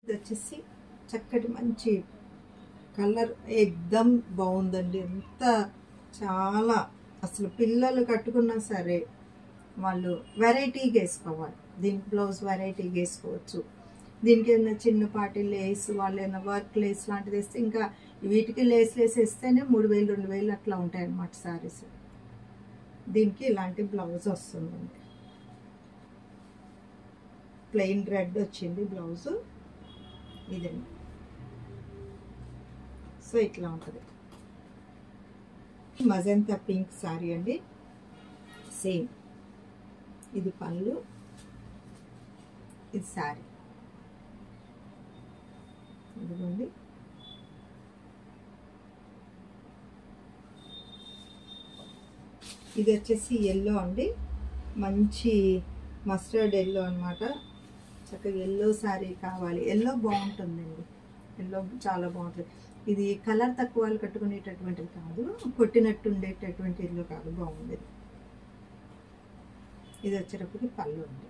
ఇది వచ్చేసి చక్కటి మంచి కలర్ ఎక్దమ్ బాగుందండి. ఎంత చాలా అసలు పిల్లలు కట్టుకున్నా సరే వాళ్ళు వెరైటీగా వేసుకోవాలి. దీనికి బ్లౌజ్ వెరైటీగా వేసుకోవచ్చు. దీనికి ఏదైనా చిన్నపాటి లేస్ వాళ్ళు ఏదైనా వర్క్ లేస్ లాంటిది వేస్తే ఇంకా వీటికి లేస్ వేస్తేనే 3000 2000 అట్లా ఉంటాయి అన్నమాట శారీస్. దీనికి ఇలాంటి బ్లౌజ్ వస్తుందండి. ప్లెయిన్ రెడ్ వచ్చింది బ్లౌజ్ ఇదండి. సో ఇట్లా ఉంటుంది. మజంతా పింక్ శారీ అండి. సేమ్ ఇది పళ్ళు, ఇది శారీ. ఇదిగోండి. ఇది వచ్చేసి ఎల్లో అండి. మంచి మస్టర్డ్ ఎల్లో అనమాట. చక్కగా ఎల్లో శారీ కావాలి. ఎల్లో బాగుంటుందండి. ఎల్లో చాలా బాగుంటుంది. ఇది కలర్ తక్కువ వాళ్ళు కట్టుకునేటటువంటిది కాదు, కొట్టినట్టు ఉండేటటువంటి ఎల్లో కాదు, బాగుంది. ఇది వచ్చేటప్పటికి పళ్ళు ఉంది.